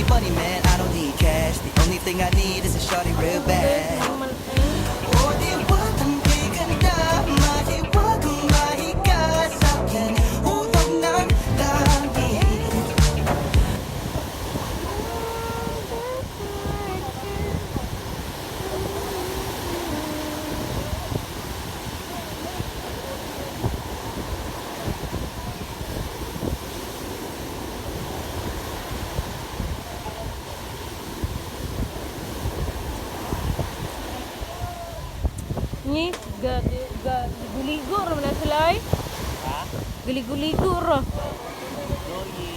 funny, man, I don't need cash. The only thing I need is a shorty real bad. Oh, di wag kang giganda, mahiwag kang mahiga sa'kin. Huwag ng langit. Ni, guligo ra man sila ay. Ha? Guligo ra. Sorry.